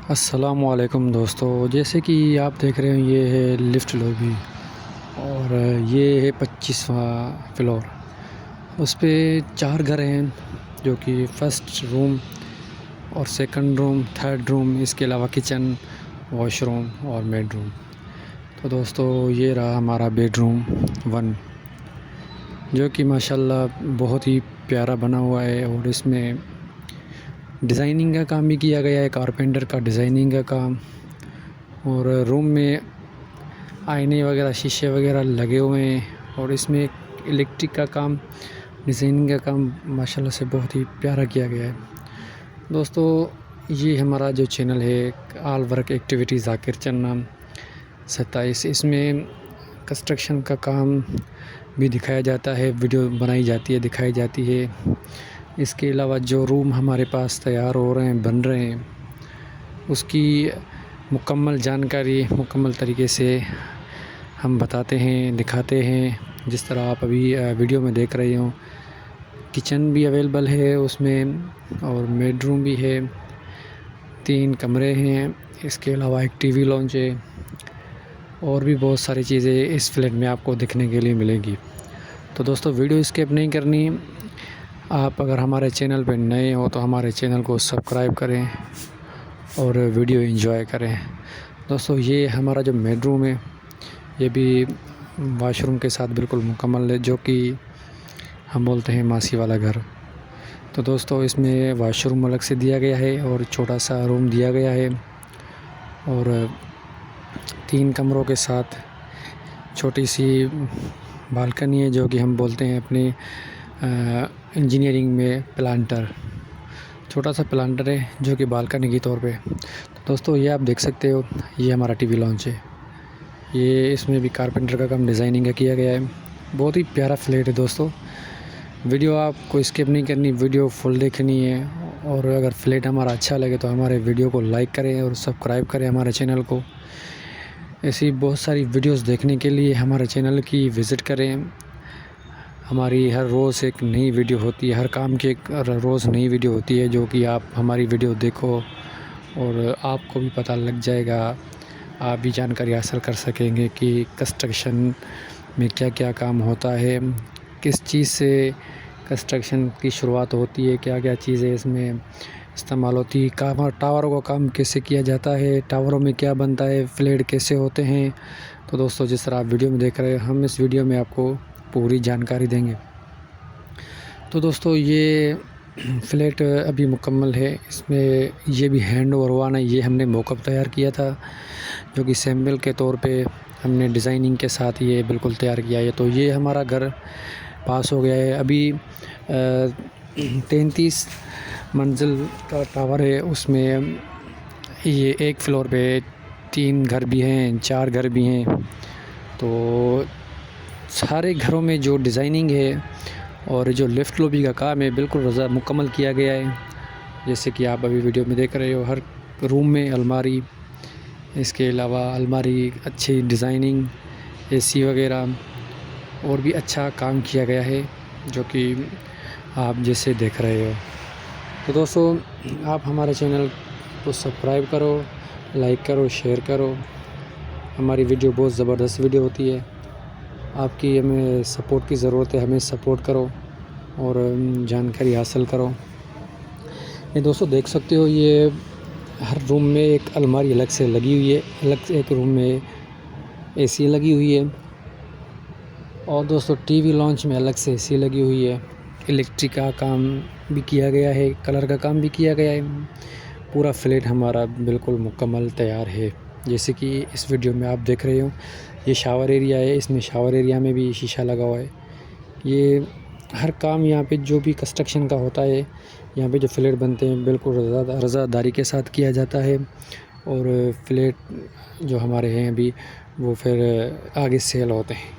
अस्सलामुअलैकुम दोस्तों, जैसे कि आप देख रहे हो ये है लिफ्ट लॉबी और ये है 25वां फ्लोर। उस पे 4 घर हैं जो कि फर्स्ट रूम और सेकंड रूम, थर्ड रूम, इसके अलावा किचन, वॉशरूम और बेडरूम। तो दोस्तों ये रहा हमारा बेडरूम 1 जो कि माशाल्लाह बहुत ही प्यारा बना हुआ है और इसमें डिज़ाइनिंग का काम भी किया गया है, कारपेंटर का डिज़ाइनिंग का काम। और रूम में आईने वगैरह, शीशे वगैरह लगे हुए हैं और इसमें इलेक्ट्रिक का काम, डिज़ाइनिंग का काम माशाल्लाह से बहुत ही प्यारा किया गया है। दोस्तों ये हमारा जो चैनल है ऑल वर्क एक्टिविटीज़ ज़ाकिर चन्ना 27, इसमें कंस्ट्रक्शन का काम भी दिखाया जाता है, वीडियो बनाई जाती है, दिखाई जाती है। इसके अलावा जो रूम हमारे पास तैयार हो रहे हैं, बन रहे हैं, उसकी मुकम्मल जानकारी मुकम्मल तरीके से हम बताते हैं, दिखाते हैं। जिस तरह आप अभी वीडियो में देख रहे हो, किचन भी अवेलेबल है उसमें और बेडरूम भी है, 3 कमरे हैं, इसके अलावा एक टीवी लॉन्च है और भी बहुत सारी चीज़ें इस फ्लैट में आपको देखने के लिए मिलेंगी। तो दोस्तों वीडियो स्किप नहीं करनी। आप अगर हमारे चैनल पर नए हो तो हमारे चैनल को सब्सक्राइब करें और वीडियो एंजॉय करें। दोस्तों ये हमारा जो बेडरूम है ये भी वाशरूम के साथ बिल्कुल मुकम्मल है, जो कि हम बोलते हैं मासी वाला घर। तो दोस्तों इसमें वाशरूम अलग से दिया गया है और छोटा सा रूम दिया गया है और 3 कमरों के साथ छोटी सी बालकनी है, जो कि हम बोलते हैं अपनी इंजीनियरिंग में प्लांटर, छोटा सा प्लांटर है जो कि बालकनी के तौर पे। तो दोस्तों ये आप देख सकते हो, ये हमारा टीवी लॉन्च है। ये इसमें भी कारपेंटर का काम, डिज़ाइनिंग का किया गया है। बहुत ही प्यारा फ्लैट है दोस्तों। वीडियो आपको स्किप नहीं करनी, वीडियो फुल देखनी है। और अगर फ्लैट हमारा अच्छा लगे तो हमारे वीडियो को लाइक करें और सब्सक्राइब करें हमारे चैनल को। ऐसी बहुत सारी वीडियोस देखने के लिए हमारे चैनल की विज़िट करें। हमारी हर रोज़ एक नई वीडियो होती है, हर काम की एक रोज़ नई वीडियो होती है, जो कि आप हमारी वीडियो देखो और आपको भी पता लग जाएगा, आप भी जानकारी हासिल कर सकेंगे कि कंस्ट्रक्शन में क्या क्या काम होता है, किस चीज़ से कंस्ट्रक्शन की शुरुआत होती है, क्या क्या चीज़ें इसमें इस्तेमाल होती है, टावरों का काम कैसे किया जाता है, टावरों में क्या बनता है, फ्लैट कैसे होते हैं। तो दोस्तों जिस तरह आप वीडियो में देख रहे हैं, हम इस वीडियो में आपको पूरी जानकारी देंगे। तो दोस्तों ये फ्लैट अभी मुकम्मल है, इसमें ये भी हैंड ओवर हुआ ना, ये हमने मॉकअप तैयार किया था, जो कि सैम्पल के तौर पे हमने डिज़ाइनिंग के साथ ये बिल्कुल तैयार किया है। तो ये हमारा घर पास हो गया है। अभी 33 मंजिल का टावर है, उसमें ये एक फ्लोर पे 3 घर भी हैं, 4 घर भी हैं। तो सारे घरों में जो डिज़ाइनिंग है और जो लिफ्ट लॉबी का काम है बिल्कुल मुकम्मल किया गया है। जैसे कि आप अभी वीडियो में देख रहे हो, हर रूम में अलमारी, इसके अलावा अलमारी अच्छी डिज़ाइनिंग, एसी वगैरह और भी अच्छा काम किया गया है, जो कि आप जैसे देख रहे हो। तो दोस्तों आप हमारे चैनल को सब्सक्राइब करो, लाइक करो, शेयर करो। हमारी वीडियो बहुत ज़बरदस्त वीडियो होती है, आपकी हमें सपोर्ट की ज़रूरत है, हमें सपोर्ट करो और जानकारी हासिल करो। ये दोस्तों देख सकते हो, ये हर रूम में एक अलमारी अलग से लगी हुई है, अलग से एक रूम में एसी लगी हुई है और दोस्तों टीवी लॉन्च में अलग से एसी लगी हुई है। इलेक्ट्रिक का काम भी किया गया है, कलर का काम भी किया गया है। पूरा फ्लैट हमारा बिल्कुल मुकम्मल तैयार है। जैसे कि इस वीडियो में आप देख रहे हो, ये शावर एरिया है, इसमें शावर एरिया में भी शीशा लगा हुआ है। ये हर काम यहाँ पे जो भी कंस्ट्रक्शन का होता है, यहाँ पे जो फ्लैट बनते हैं बिल्कुल रज़ादारी के साथ किया जाता है और फ्लैट जो हमारे हैं अभी वो फिर आगे सेल होते हैं।